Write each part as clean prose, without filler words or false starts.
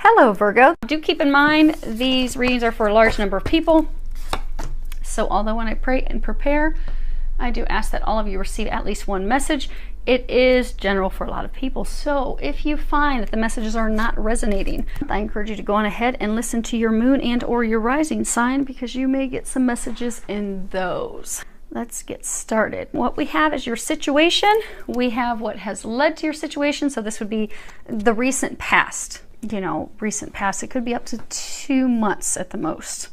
Hello, Virgo. Do keep in mind these readings are for a large number of people. So although when I pray and prepare, I do ask that all of you receive at least one message. It is general for a lot of people. So if you find that the messages are not resonating, I encourage you to go on ahead and listen to your moon and or your rising sign, because you may get some messages in those. Let's get started. What we have is your situation. We have what has led to your situation. So this would be the recent past. You know, recent past. It could be up to 2 months at the most.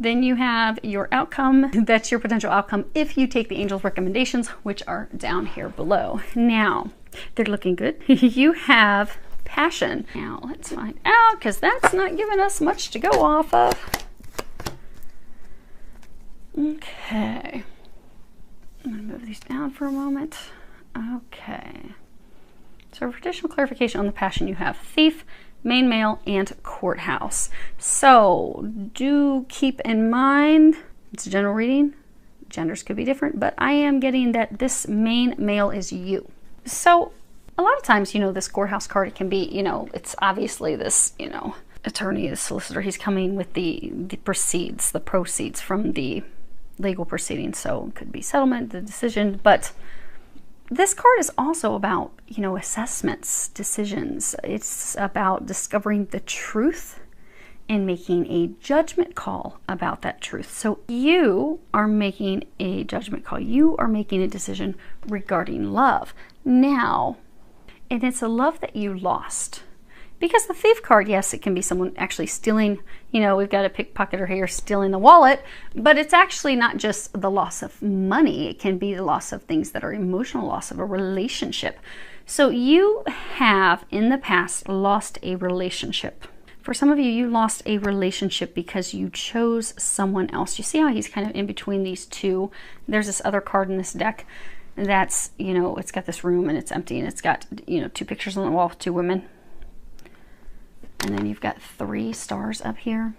Then you have your outcome. That's your potential outcome if you take the angel's recommendations, which are down here below. Now, they're looking good. You have passion. Now, let's find out, because that's not giving us much to go off of. Okay. I'm going to move these down for a moment. Okay. So for additional clarification on the passion, you have thief, main male, and courthouse. So do keep in mind, it's a general reading. Genders could be different, but I am getting that this main male is you. So a lot of times, you know, this courthouse card, it can be, you know, it's obviously this, you know, attorney, the solicitor, he's coming with the proceeds from the legal proceedings. So it could be settlement, the decision, but this card is also about, you know, assessments, decisions. It's about discovering the truth and making a judgment call about that truth. So you are making a judgment call. You are making a decision regarding love. Now, and it's a love that you lost. Because the thief card, yes, it can be someone actually stealing, you know, we've got a pickpocketer here stealing the wallet, but it's actually not just the loss of money. It can be the loss of things that are emotional loss of a relationship. So you have in the past lost a relationship. For some of you, you lost a relationship because you chose someone else. You see how he's kind of in between these two. There's this other card in this deck that's, you know, it's got this room and it's empty and it's got, you know, 2 pictures on the wall with 2 women. And then you've got 3 stars up here.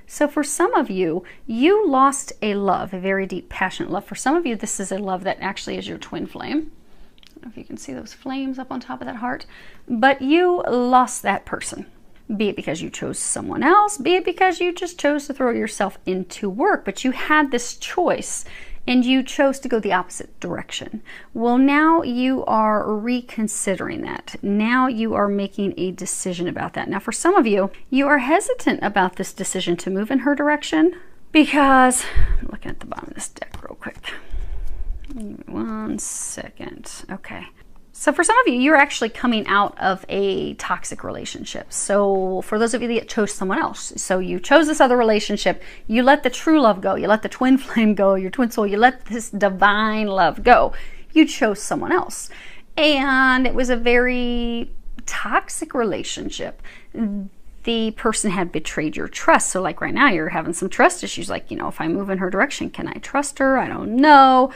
So for some of you, you lost a love, a very deep, passionate love. For some of you, this is a love that actually is your twin flame. I don't know if you can see those flames up on top of that heart. But you lost that person. Be it because you chose someone else, be it because you just chose to throw yourself into work. But you had this choice and you chose to go the opposite direction. Well, now you are reconsidering that. Now you are making a decision about that. Now, for some of you, you are hesitant about this decision to move in her direction because, I'm looking at the bottom of this deck real quick. Give me 1 second. Okay. So for some of you, you're actually coming out of a toxic relationship. So for those of you that chose someone else, so you chose this other relationship, you let the true love go, you let the twin flame go, your twin soul, you let this divine love go. You chose someone else. And it was a very toxic relationship. The person had betrayed your trust. So like right now, you're having some trust issues. Like, you know, if I move in her direction, can I trust her? I don't know.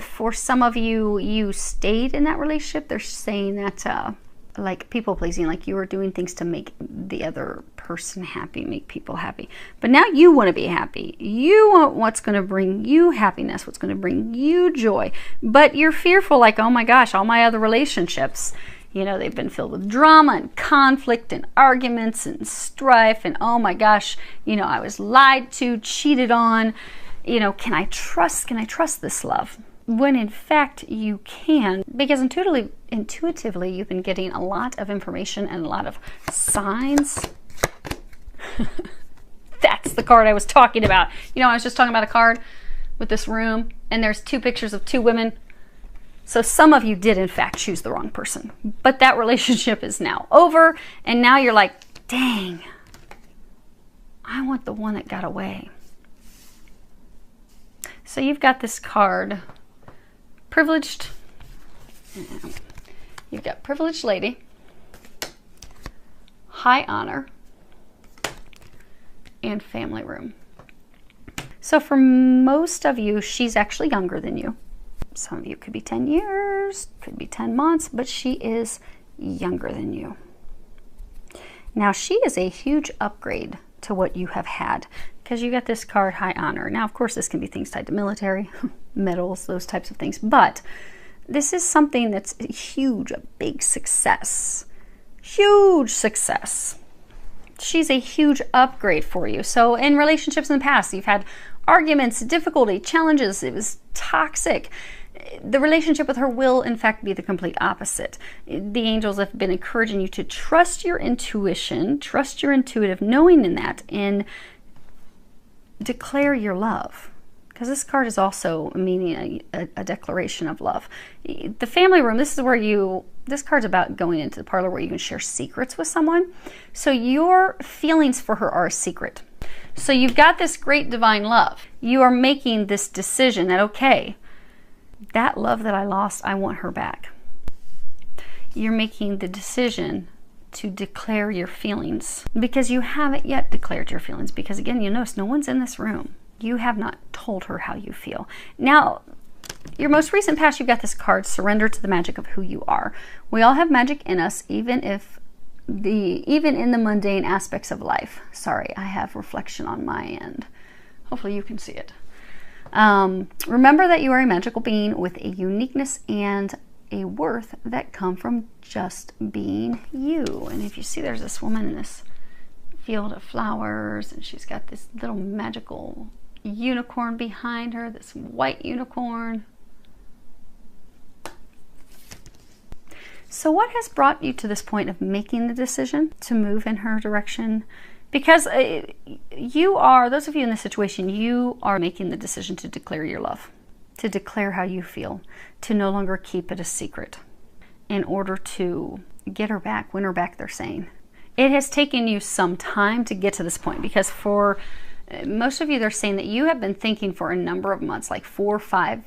For some of you, you stayed in that relationship. They're saying that like people pleasing, like you were doing things to make the other person happy, make people happy. But now you want to be happy. You want what's going to bring you happiness, what's going to bring you joy. But you're fearful, like, oh my gosh, all my other relationships, you know, they've been filled with drama and conflict and arguments and strife. And oh my gosh, you know, I was lied to, cheated on. You know, can I trust this love? When in fact you can, because intuitively you've been getting a lot of information and a lot of signs. That's the card I was talking about. You know, I was just talking about a card with this room and there's 2 pictures of 2 women. So some of you did in fact choose the wrong person, but that relationship is now over. And now you're like, dang, I want the one that got away. So you've got this card, privileged, you've got privileged lady, high honor, and family room. So for most of you, she's actually younger than you. Some of you could be 10 years, could be 10 months, but she is younger than you. Now she is a huge upgrade to what you have had, because you got this card, high honor. Now, of course, this can be things tied to military, medals, those types of things, but this is something that's huge, a big success, huge success. She's a huge upgrade for you. So in relationships in the past, you've had arguments, difficulty, challenges, it was toxic. The relationship with her will, in fact, be the complete opposite. The angels have been encouraging you to trust your intuition, trust your intuitive knowing in that, and declare your love. Because this card is also meaning a declaration of love. The family room, this is where this card's about going into the parlor where you can share secrets with someone. So your feelings for her are a secret. So you've got this great divine love. You are making this decision that, okay, that love that I lost, I want her back. You're making the decision to declare your feelings because you haven't yet declared your feelings. Because again, you notice no one's in this room. You have not told her how you feel. Now, your most recent past, you've got this card, surrender to the magic of who you are. We all have magic in us, even in the mundane aspects of life. Sorry, I have reflection on my end. Hopefully you can see it. Remember that you are a magical being with a uniqueness and a worth that come from just being you. And if you see, there's this woman in this field of flowers, and she's got this little magical unicorn behind her, this white unicorn. So what has brought you to this point of making the decision to move in her direction? Because you are, those of you in this situation, you are making the decision to declare your love, to declare how you feel, to no longer keep it a secret in order to get her back, win her back, they're saying. It has taken you some time to get to this point because for most of you, they're saying that you have been thinking for a number of months, like 4, 5,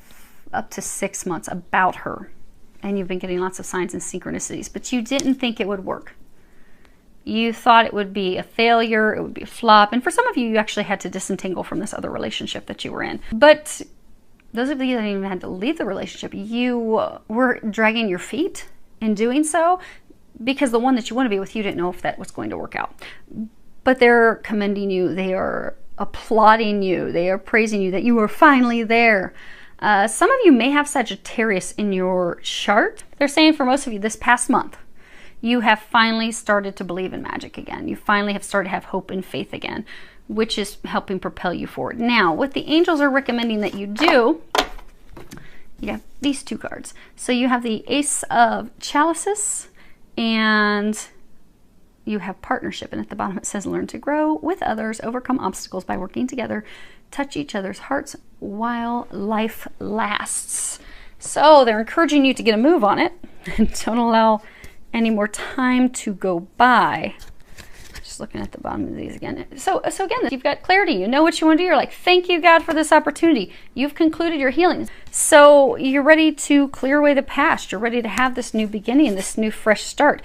up to 6 months about her. And you've been getting lots of signs and synchronicities, but you didn't think it would work. You thought it would be a failure, it would be a flop. And for some of you, you actually had to disentangle from this other relationship that you were in. But those of you that even had to leave the relationship, you were dragging your feet in doing so because the one that you want to be with, you didn't know if that was going to work out. But they're commending you, they are applauding you, they are praising you that you are finally there. Some of you may have Sagittarius in your chart. They're saying for most of you this past month, you have finally started to believe in magic again. You finally have started to have hope and faith again, which is helping propel you forward. Now, what the angels are recommending that you do, you have these two cards. So you have the Ace of Chalices and you have partnership. And at the bottom it says, learn to grow with others, overcome obstacles by working together, touch each other's hearts while life lasts. So they're encouraging you to get a move on it and don't allow any more time to go by. Just looking at the bottom of these again. So again, you've got clarity. You know what you want to do. You're like, thank you, God, for this opportunity. You've concluded your healing. So you're ready to clear away the past. You're ready to have this new beginning, this new fresh start.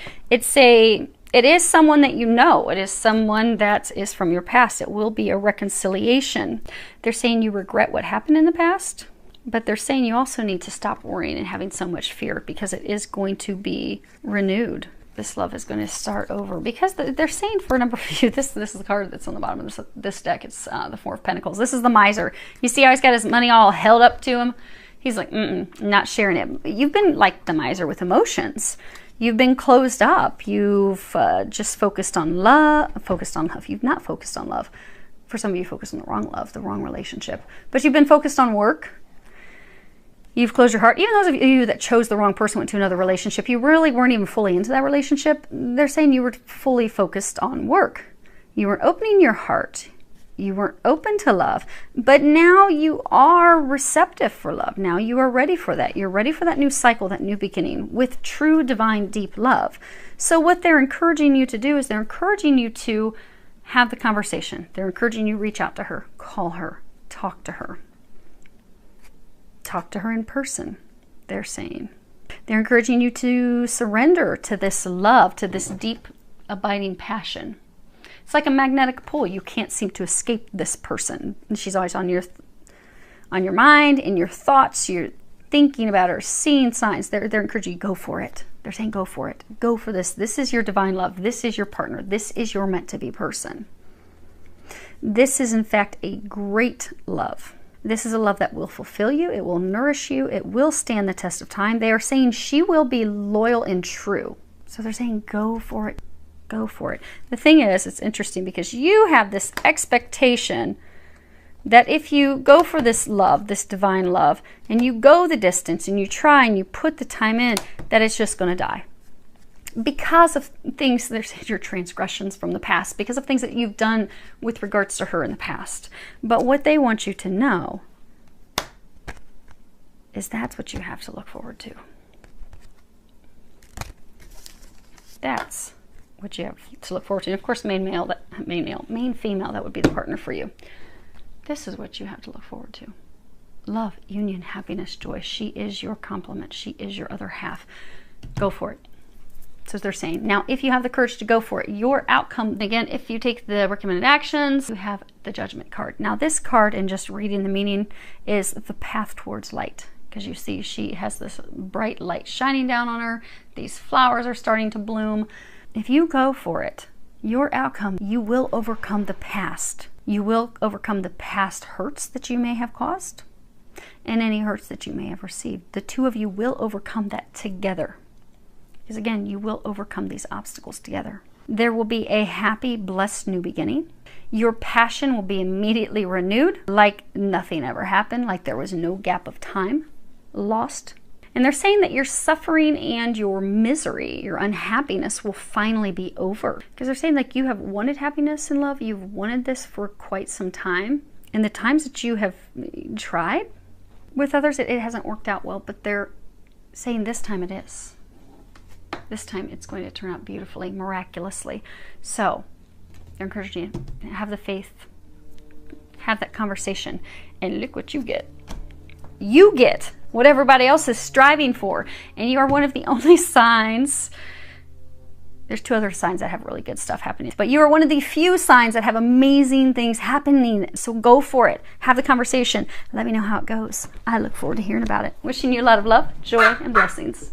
It is someone that you know. It is someone that is from your past. It will be a reconciliation. They're saying you regret what happened in the past, but they're saying you also need to stop worrying and having so much fear because it is going to be renewed. This love is going to start over because they're saying for a number of you, this is the card that's on the bottom of this deck. It's the Four of Pentacles. This is the miser. You see how he's got his money all held up to him? He's like, not sharing it. You've been like the miser with emotions. You've been closed up. You've just focused on love. You've not focused on love. For some of you, focused on the wrong love, the wrong relationship. But you've been focused on work. You've closed your heart. Even those of you that chose the wrong person, went to another relationship, you really weren't even fully into that relationship. They're saying you were fully focused on work. You were opening your heart. You weren't open to love. But now you are receptive for love. Now you are ready for that. You're ready for that new cycle, that new beginning with true, divine, deep love. So what they're encouraging you to do is they're encouraging you to have the conversation. They're encouraging you to reach out to her, call her, talk to her. Talk to her in person, they're saying. They're encouraging you to surrender to this love, to this deep, abiding passion. It's like a magnetic pull. You can't seem to escape this person. And she's always on your mind, in your thoughts. You're thinking about her, seeing signs. They're encouraging you, go for it. They're saying, go for it. Go for this. This is your divine love. This is your partner. This is your meant-to-be person. This is, in fact, a great love. This is a love that will fulfill you. It will nourish you. It will stand the test of time. They are saying she will be loyal and true. So they're saying, go for it. Go for it. The thing is, it's interesting because you have this expectation that if you go for this love, this divine love, and you go the distance and you try and you put the time in, that it's just going to die. Because of things, there's your transgressions from the past, because of things that you've done with regards to her in the past. But what they want you to know is that's what you have to look forward to. That's what you have to look forward to. And of course, main female, that would be the partner for you. This is what you have to look forward to. Love, union, happiness, joy. She is your complement. She is your other half. Go for it. So they're saying. Now, if you have the courage to go for it, your outcome, again, if you take the recommended actions, you have the Judgment card. Now, this card, and just reading the meaning, is the path towards light. Because you see, she has this bright light shining down on her. These flowers are starting to bloom. If you go for it, your outcome, you will overcome the past. You will overcome the past hurts that you may have caused and any hurts that you may have received. The two of you will overcome that together. Because again, you will overcome these obstacles together. There will be a happy, blessed new beginning. Your passion will be immediately renewed, like nothing ever happened, like there was no gap of time lost. And they're saying that your suffering and your misery, your unhappiness will finally be over. Because they're saying like you have wanted happiness and love, you've wanted this for quite some time. And the times that you have tried with others, it hasn't worked out well, but they're saying this time it is. This time it's going to turn out beautifully, miraculously. So they're encouraging you to have the faith, have that conversation, and look what you get. You get what everybody else is striving for, and you are one of the only signs. There's two other signs that have really good stuff happening, but you are one of the few signs that have amazing things happening. So go for it. Have the conversation. Let me know how it goes. I look forward to hearing about it. Wishing you a lot of love, joy, and blessings.